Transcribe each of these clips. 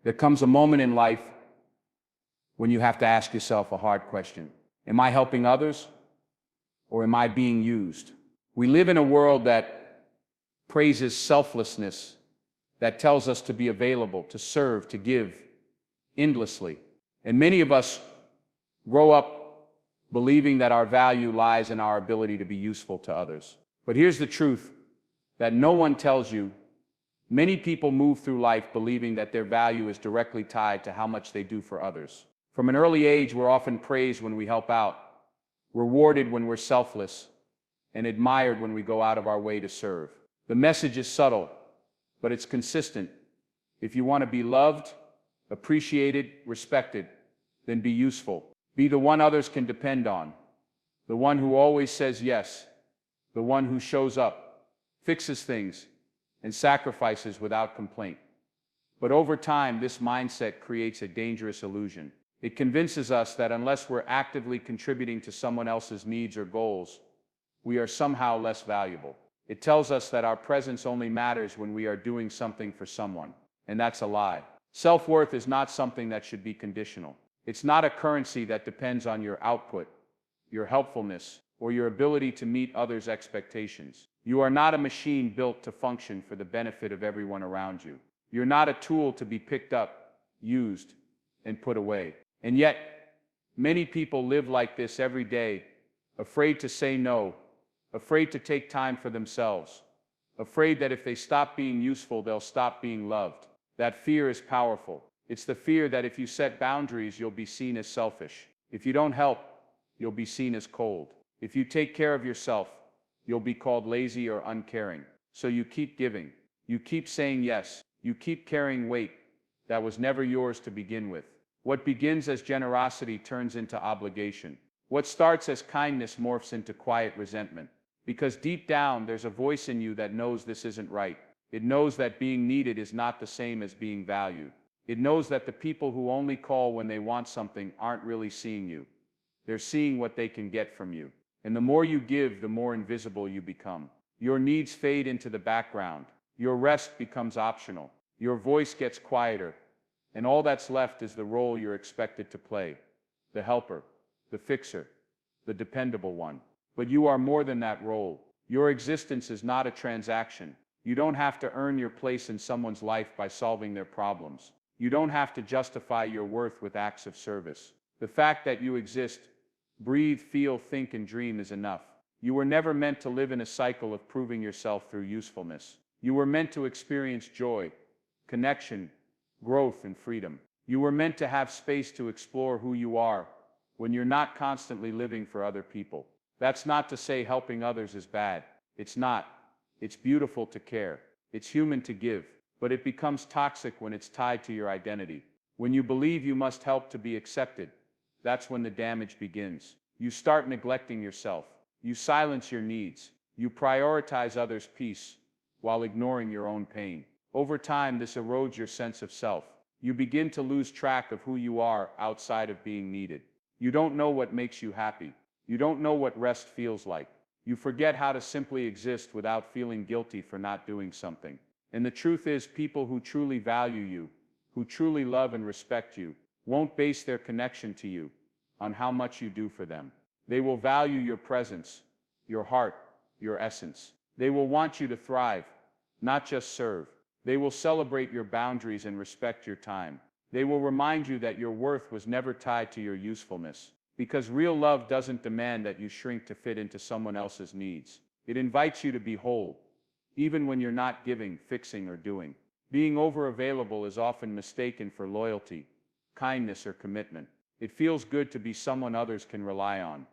There comes a moment in life when you have to ask yourself a hard question. Am I helping others, or am I being used? We live in a world that praises selflessness, that tells us to be available, to serve, to give endlessly. And many of us grow up believing that our value lies in our ability to be useful to others. But here's the truth that no one tells you. Many people move through life believing that their value is directly tied to how much they do for others. From an early age, we're often praised when we help out, rewarded when we're selfless, and admired when we go out of our way to serve. The message is subtle, but it's consistent. If you want to be loved, appreciated, respected, then be useful. Be the one others can depend on, the one who always says yes, the one who shows up, fixes things, and sacrifices without complaint. But over time, this mindset creates a dangerous illusion. It convinces us that unless we're actively contributing to someone else's needs or goals, we are somehow less valuable. It tells us that our presence only matters when we are doing something for someone, and that's a lie. Self-worth is not something that should be conditional. It's not a currency that depends on your output, your helpfulness, or your ability to meet others' expectations. You are not a machine built to function for the benefit of everyone around you. You're not a tool to be picked up, used, and put away. And yet, many people live like this every day, afraid to say no, afraid to take time for themselves, afraid that if they stop being useful, they'll stop being loved. That fear is powerful. It's the fear that if you set boundaries, you'll be seen as selfish. If you don't help, you'll be seen as cold. If you take care of yourself, you'll be called lazy or uncaring. So you keep giving. You keep saying yes. You keep carrying weight that was never yours to begin with. What begins as generosity turns into obligation. What starts as kindness morphs into quiet resentment. Because deep down, there's a voice in you that knows this isn't right. It knows that being needed is not the same as being valued. It knows that the people who only call when they want something aren't really seeing you. They're seeing what they can get from you. And the more you give, the more invisible you become. Your needs fade into the background. Your rest becomes optional. Your voice gets quieter. And all that's left is the role you're expected to play. The helper, the fixer, the dependable one. But you are more than that role. Your existence is not a transaction. You don't have to earn your place in someone's life by solving their problems. You don't have to justify your worth with acts of service. The fact that you exist, breathe, feel, think, and dream is enough. You were never meant to live in a cycle of proving yourself through usefulness. You were meant to experience joy, connection, growth, and freedom. You were meant to have space to explore who you are when you're not constantly living for other people. That's not to say helping others is bad. It's not. It's beautiful to care. It's human to give. But it becomes toxic when it's tied to your identity. When you believe you must help to be accepted, that's when the damage begins. You start neglecting yourself. You silence your needs. You prioritize others' peace while ignoring your own pain. Over time, this erodes your sense of self. You begin to lose track of who you are outside of being needed. You don't know what makes you happy. You don't know what rest feels like. You forget how to simply exist without feeling guilty for not doing something. And the truth is, people who truly value you, who truly love and respect you, won't base their connection to you on how much you do for them. They will value your presence, your heart, your essence. They will want you to thrive, not just serve. They will celebrate your boundaries and respect your time. They will remind you that your worth was never tied to your usefulness. Because real love doesn't demand that you shrink to fit into someone else's needs. It invites you to be whole, even when you're not giving, fixing, or doing. Being over-available is often mistaken for loyalty, kindness, or commitment. It feels good to be someone others can rely on,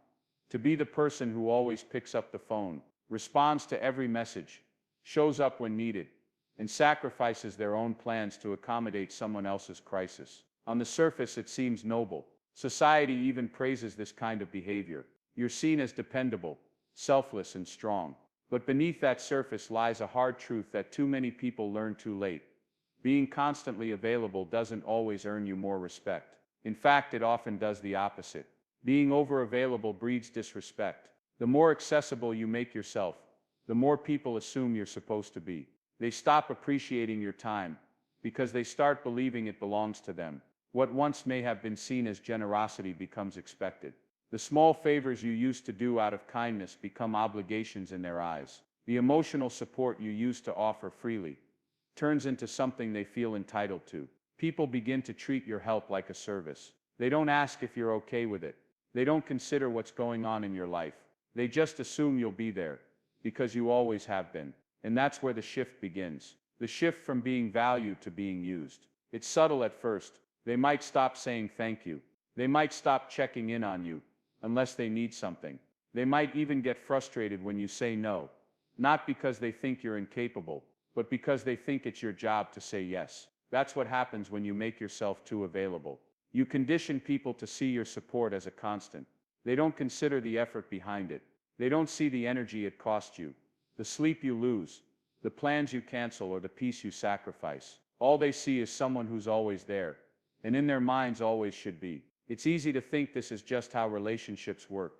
to be the person who always picks up the phone, responds to every message, shows up when needed, and sacrifices their own plans to accommodate someone else's crisis. On the surface, it seems noble. Society even praises this kind of behavior. You're seen as dependable, selfless, and strong. But beneath that surface lies a hard truth that too many people learn too late. Being constantly available doesn't always earn you more respect. In fact, it often does the opposite. Being over-available breeds disrespect. The more accessible you make yourself, the more people assume you're supposed to be. They stop appreciating your time, because they start believing it belongs to them. What once may have been seen as generosity becomes expected. The small favors you used to do out of kindness become obligations in their eyes. The emotional support you used to offer freely turns into something they feel entitled to. People begin to treat your help like a service. They don't ask if you're okay with it. They don't consider what's going on in your life. They just assume you'll be there, because you always have been. And that's where the shift begins. The shift from being valued to being used. It's subtle at first. They might stop saying thank you. They might stop checking in on you, unless they need something. They might even get frustrated when you say no, not because they think you're incapable, but because they think it's your job to say yes. That's what happens when you make yourself too available. You condition people to see your support as a constant. They don't consider the effort behind it. They don't see the energy it costs you, the sleep you lose, the plans you cancel, or the peace you sacrifice. All they see is someone who's always there, and in their minds always should be. It's easy to think this is just how relationships work,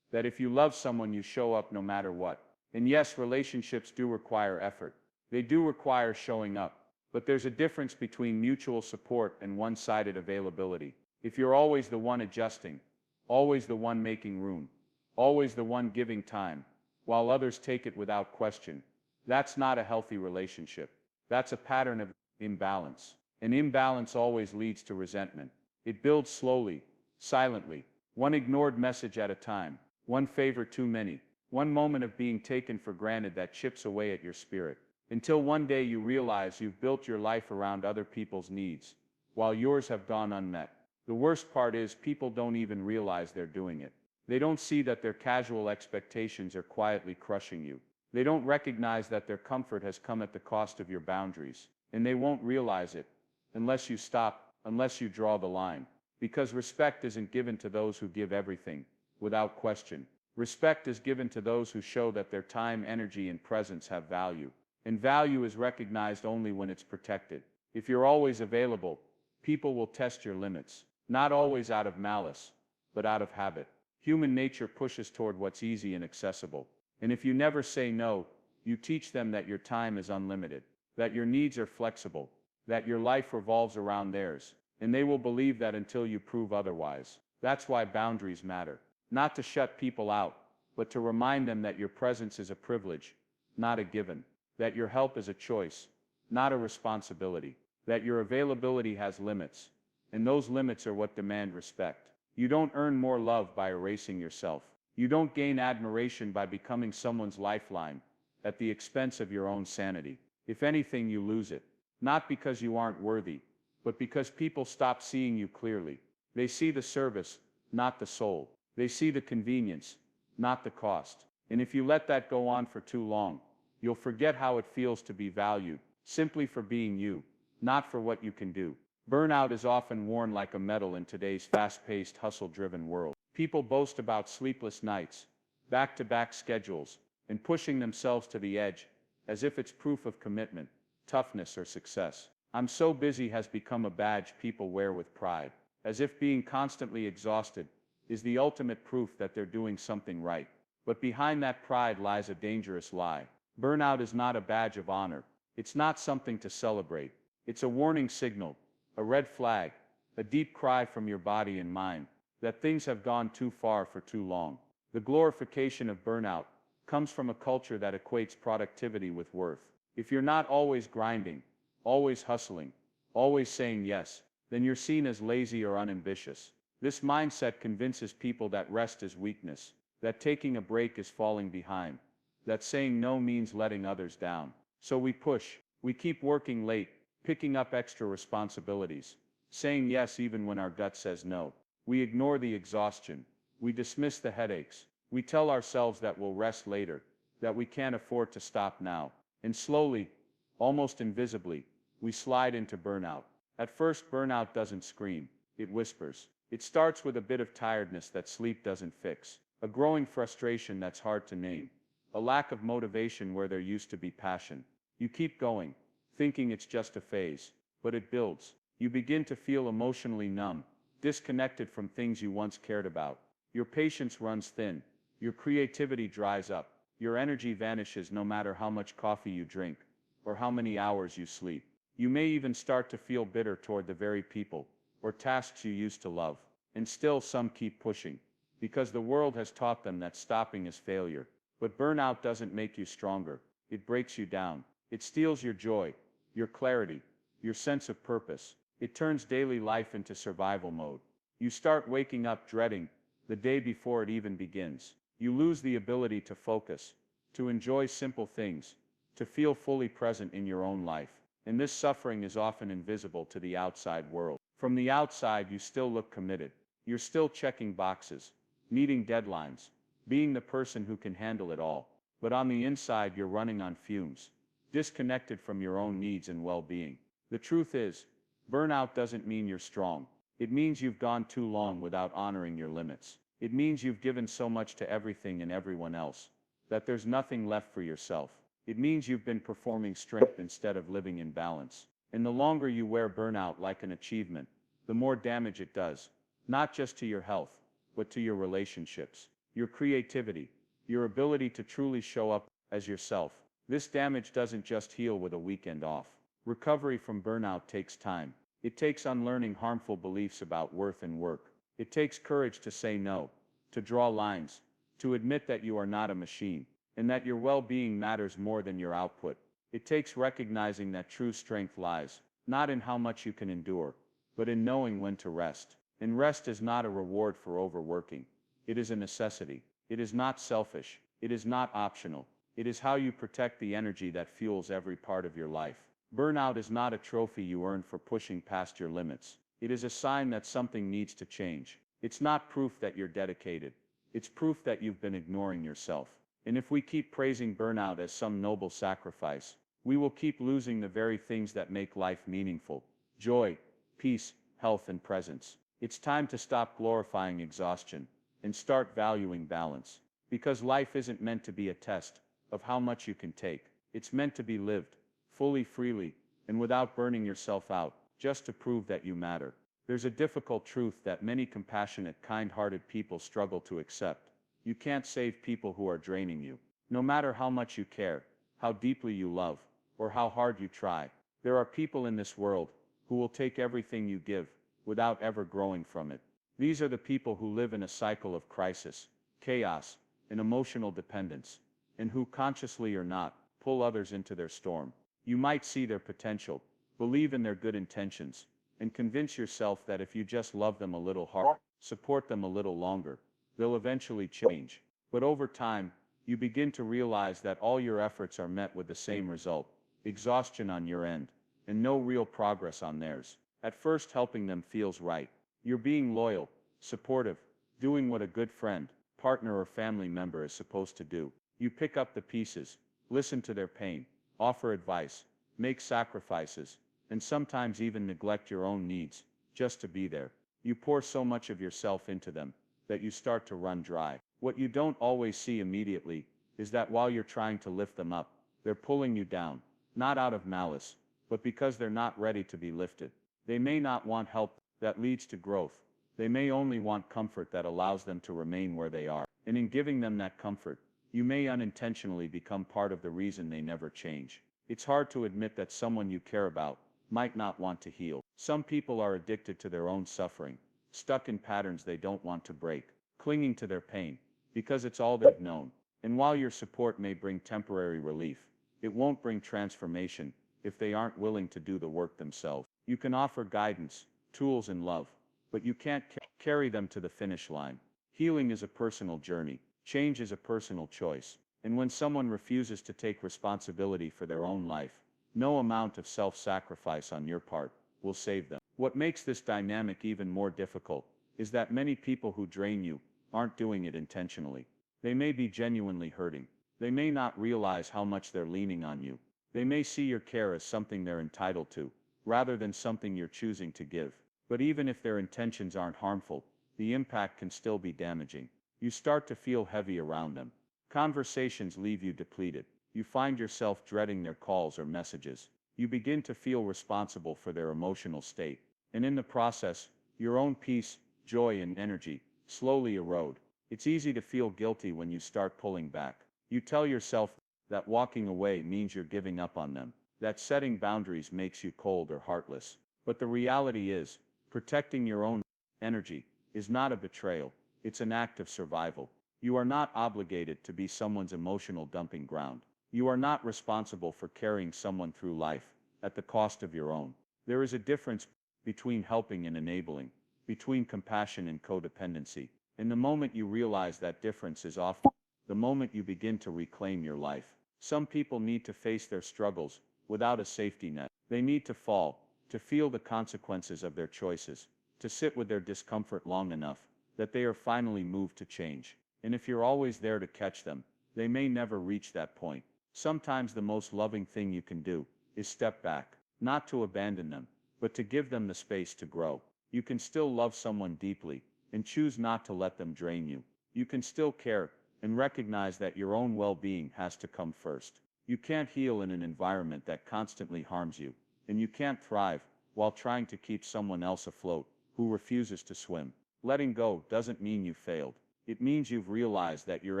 that if you love someone you show up no matter what. And yes, relationships do require effort. They do require showing up. But there's a difference between mutual support and one-sided availability. If you're always the one adjusting, always the one making room, always the one giving time, while others take it without question, that's not a healthy relationship. That's a pattern of imbalance. An imbalance always leads to resentment. It builds slowly, silently, one ignored message at a time, one favor too many, one moment of being taken for granted that chips away at your spirit. Until one day you realize you've built your life around other people's needs, while yours have gone unmet. The worst part is people don't even realize they're doing it. They don't see that their casual expectations are quietly crushing you. They don't recognize that their comfort has come at the cost of your boundaries, and they won't realize it unless you stop, unless you draw the line. Because respect isn't given to those who give everything, without question. Respect is given to those who show that their time, energy, and presence have value. And value is recognized only when it's protected. If you're always available, people will test your limits, not always out of malice, but out of habit. Human nature pushes toward what's easy and accessible. And if you never say no, you teach them that your time is unlimited, that your needs are flexible, that your life revolves around theirs. And they will believe that until you prove otherwise. That's why boundaries matter. Not to shut people out, but to remind them that your presence is a privilege, not a given. That your help is a choice, not a responsibility. That your availability has limits, and those limits are what demand respect. You don't earn more love by erasing yourself. You don't gain admiration by becoming someone's lifeline at the expense of your own sanity. If anything, you lose it. Not because you aren't worthy, but because people stop seeing you clearly. They see the service, not the soul. They see the convenience, not the cost. And if you let that go on for too long, you'll forget how it feels to be valued, simply for being you, not for what you can do. Burnout is often worn like a medal in today's fast-paced, hustle-driven world. People boast about sleepless nights, back-to-back schedules, and pushing themselves to the edge, as if it's proof of commitment, toughness, or success. "I'm so busy" has become a badge people wear with pride, as if being constantly exhausted is the ultimate proof that they're doing something right. But behind that pride lies a dangerous lie. Burnout is not a badge of honor. It's not something to celebrate. It's a warning signal, a red flag, a deep cry from your body and mind that things have gone too far for too long. The glorification of burnout comes from a culture that equates productivity with worth. If you're not always grinding, always hustling, always saying yes, then you're seen as lazy or unambitious. This mindset convinces people that rest is weakness, that taking a break is falling behind, that saying no means letting others down. So we push. We keep working late, picking up extra responsibilities, saying yes even when our gut says no. We ignore the exhaustion. We dismiss the headaches. We tell ourselves that we'll rest later, that we can't afford to stop now. And slowly, almost invisibly, we slide into burnout. At first, burnout doesn't scream. It whispers. It starts with a bit of tiredness that sleep doesn't fix, a growing frustration that's hard to name, a lack of motivation where there used to be passion. You keep going, thinking it's just a phase, but it builds. You begin to feel emotionally numb, disconnected from things you once cared about. Your patience runs thin, your creativity dries up, your energy vanishes no matter how much coffee you drink, or how many hours you sleep. You may even start to feel bitter toward the very people or tasks you used to love. And still some keep pushing, because the world has taught them that stopping is failure. But burnout doesn't make you stronger. It breaks you down. It steals your joy, your clarity, your sense of purpose. It turns daily life into survival mode. You start waking up dreading the day before it even begins. You lose the ability to focus, to enjoy simple things, to feel fully present in your own life. And this suffering is often invisible to the outside world. From the outside, you still look committed. You're still checking boxes, meeting deadlines, being the person who can handle it all. But on the inside, you're running on fumes, disconnected from your own needs and well-being. The truth is, burnout doesn't mean you're strong. It means you've gone too long without honoring your limits. It means you've given so much to everything and everyone else that there's nothing left for yourself. It means you've been performing strength instead of living in balance. And the longer you wear burnout like an achievement, the more damage it does, not just to your health, but to your relationships, your creativity, your ability to truly show up as yourself. This damage doesn't just heal with a weekend off. Recovery from burnout takes time. It takes unlearning harmful beliefs about worth and work. It takes courage to say no, to draw lines, to admit that you are not a machine, and that your well-being matters more than your output. It takes recognizing that true strength lies, not in how much you can endure, but in knowing when to rest. And rest is not a reward for overworking. It is a necessity. It is not selfish. It is not optional. It is how you protect the energy that fuels every part of your life. Burnout is not a trophy you earn for pushing past your limits. It is a sign that something needs to change. It's not proof that you're dedicated. It's proof that you've been ignoring yourself. And if we keep praising burnout as some noble sacrifice, we will keep losing the very things that make life meaningful: joy, peace, health, and presence. It's time to stop glorifying exhaustion and start valuing balance. Because life isn't meant to be a test of how much you can take. It's meant to be lived fully, freely, and without burning yourself out, just to prove that you matter. There's a difficult truth that many compassionate, kind-hearted people struggle to accept. You can't save people who are draining you. No matter how much you care, how deeply you love, or how hard you try, there are people in this world who will take everything you give without ever growing from it. These are the people who live in a cycle of crisis, chaos, and emotional dependence, and who, consciously or not, pull others into their storm. You might see their potential, believe in their good intentions, and convince yourself that if you just love them a little harder, support them a little longer, they'll eventually change. But over time, you begin to realize that all your efforts are met with the same result: exhaustion on your end, and no real progress on theirs. At first, helping them feels right. You're being loyal, supportive, doing what a good friend, partner, or family member is supposed to do. You pick up the pieces, listen to their pain, offer advice, make sacrifices, and sometimes even neglect your own needs, just to be there. You pour so much of yourself into them that you start to run dry. What you don't always see immediately is that while you're trying to lift them up, they're pulling you down, not out of malice, but because they're not ready to be lifted. They may not want help that leads to growth. They may only want comfort that allows them to remain where they are. And in giving them that comfort, you may unintentionally become part of the reason they never change. It's hard to admit that someone you care about might not want to heal. Some people are addicted to their own suffering, stuck in patterns they don't want to break, clinging to their pain because it's all they've known. And while your support may bring temporary relief, it won't bring transformation if they aren't willing to do the work themselves. You can offer guidance, tools, and love, but you can't carry them to the finish line. Healing is a personal journey. Change is a personal choice. And when someone refuses to take responsibility for their own life, no amount of self-sacrifice on your part will save them. What makes this dynamic even more difficult is that many people who drain you aren't doing it intentionally. They may be genuinely hurting. They may not realize how much they're leaning on you. They may see your care as something they're entitled to, rather than something you're choosing to give. But even if their intentions aren't harmful, the impact can still be damaging. You start to feel heavy around them. Conversations leave you depleted. You find yourself dreading their calls or messages. You begin to feel responsible for their emotional state. And in the process, your own peace, joy, and energy slowly erode. It's easy to feel guilty when you start pulling back. You tell yourself that walking away means you're giving up on them. that setting boundaries makes you cold or heartless. But the reality is, protecting your own energy is not a betrayal, it's an act of survival. You are not obligated to be someone's emotional dumping ground. You are not responsible for carrying someone through life at the cost of your own. There is a difference between helping and enabling, between compassion and codependency. And the moment you realize that difference is off, the moment you begin to reclaim your life. Some people need to face their struggles without a safety net. They need to fall, to feel the consequences of their choices, to sit with their discomfort long enough that they are finally moved to change. And if you're always there to catch them, they may never reach that point. Sometimes the most loving thing you can do is step back, not to abandon them, but to give them the space to grow. You can still love someone deeply and choose not to let them drain you. You can still care and recognize that your own well-being has to come first. You can't heal in an environment that constantly harms you, and you can't thrive while trying to keep someone else afloat who refuses to swim. Letting go doesn't mean you failed. It means you've realized that your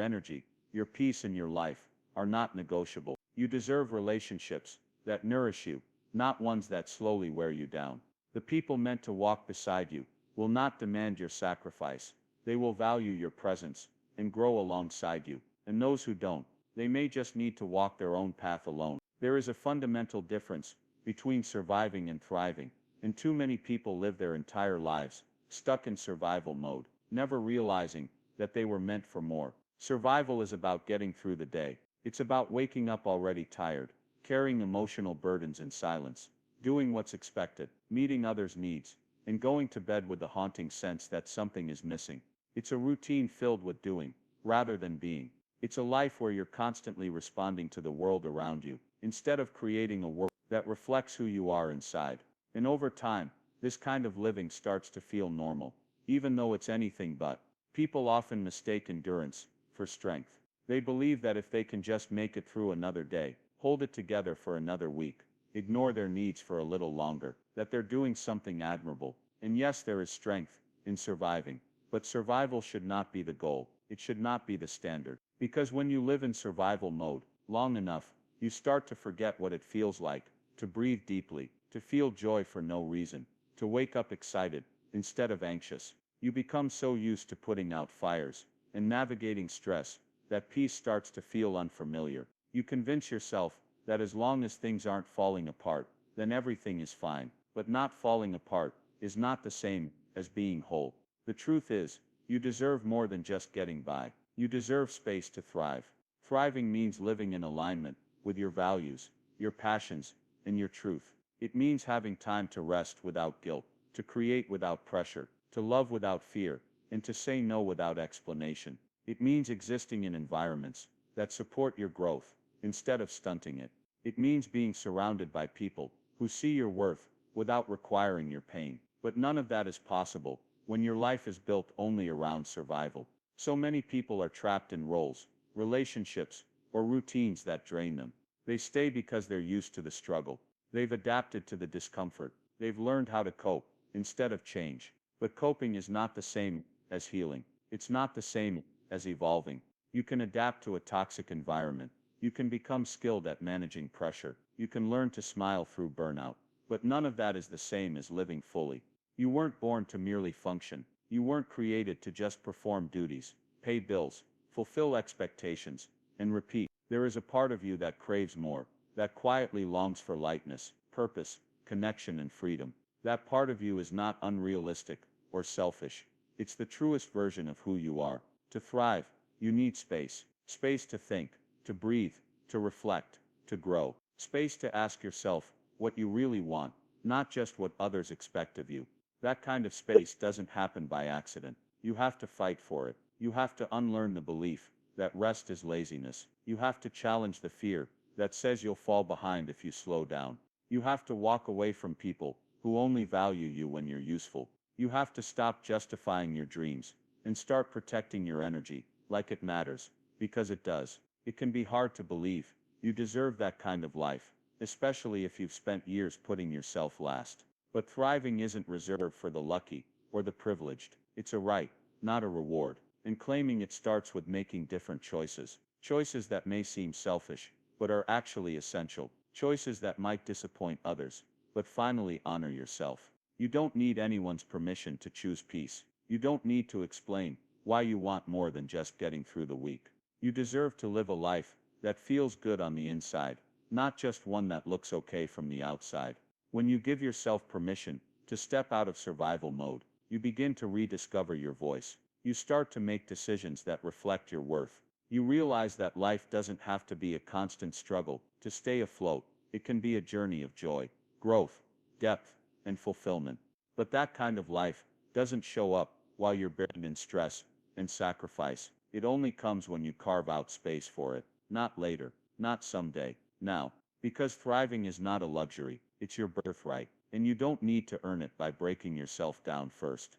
energy, your peace, and your life are not negotiable. You deserve relationships that nourish you, not ones that slowly wear you down. The people meant to walk beside you will not demand your sacrifice. They will value your presence and grow alongside you. And those who don't, they may just need to walk their own path alone. There is a fundamental difference between surviving and thriving, and too many people live their entire lives stuck in survival mode, never realizing that they were meant for more. Survival is about getting through the day. It's about waking up already tired, carrying emotional burdens in silence, doing what's expected, meeting others' needs, and going to bed with the haunting sense that something is missing. It's a routine filled with doing, rather than being. It's a life where you're constantly responding to the world around you, instead of creating a world that reflects who you are inside. And over time, this kind of living starts to feel normal, even though it's anything but. People often mistake endurance for strength. They believe that if they can just make it through another day, hold it together for another week, ignore their needs for a little longer, that they're doing something admirable. And yes, there is strength in surviving, but survival should not be the goal. It should not be the standard. Because when you live in survival mode long enough, you start to forget what it feels like to breathe deeply, to feel joy for no reason, to wake up excited instead of anxious. You become so used to putting out fires and navigating stress that peace starts to feel unfamiliar. You convince yourself that as long as things aren't falling apart, then everything is fine. But not falling apart is not the same as being whole. The truth is, you deserve more than just getting by. You deserve space to thrive. Thriving means living in alignment with your values, your passions, and your truth. It means having time to rest without guilt, to create without pressure, to love without fear, and to say no without explanation. It means existing in environments that support your growth instead of stunting it. It means being surrounded by people who see your worth without requiring your pain. But none of that is possible when your life is built only around survival. So many people are trapped in roles, relationships, or routines that drain them. They stay because they're used to the struggle. They've adapted to the discomfort. They've learned how to cope instead of change. But coping is not the same as healing. It's not the same as evolving. You can adapt to a toxic environment. You can become skilled at managing pressure. You can learn to smile through burnout. But none of that is the same as living fully. You weren't born to merely function. You weren't created to just perform duties, pay bills, fulfill expectations, and repeat. There is a part of you that craves more, that quietly longs for lightness, purpose, connection, and freedom. That part of you is not unrealistic or selfish. It's the truest version of who you are. To thrive, you need space. Space to think, to breathe, to reflect, to grow. Space to ask yourself what you really want, not just what others expect of you. That kind of space doesn't happen by accident. You have to fight for it. You have to unlearn the belief that rest is laziness. You have to challenge the fear that says you'll fall behind if you slow down. You have to walk away from people who only value you when you're useful. You have to stop justifying your dreams and start protecting your energy like it matters, because it does. It can be hard to believe you deserve that kind of life, especially if you've spent years putting yourself last. But thriving isn't reserved for the lucky or the privileged. It's a right, not a reward. And claiming it starts with making different choices. Choices that may seem selfish, but are actually essential. choices that might disappoint others, but finally honor yourself. You don't need anyone's permission to choose peace. You don't need to explain why you want more than just getting through the week. You deserve to live a life that feels good on the inside, not just one that looks okay from the outside. When you give yourself permission to step out of survival mode, you begin to rediscover your voice. You start to make decisions that reflect your worth. You realize that life doesn't have to be a constant struggle to stay afloat. It can be a journey of joy, growth, depth, and fulfillment. But that kind of life doesn't show up while you're buried in stress and sacrifice. It only comes when you carve out space for it, not later, not someday, now. Because thriving is not a luxury, it's your birthright, and you don't need to earn it by breaking yourself down first.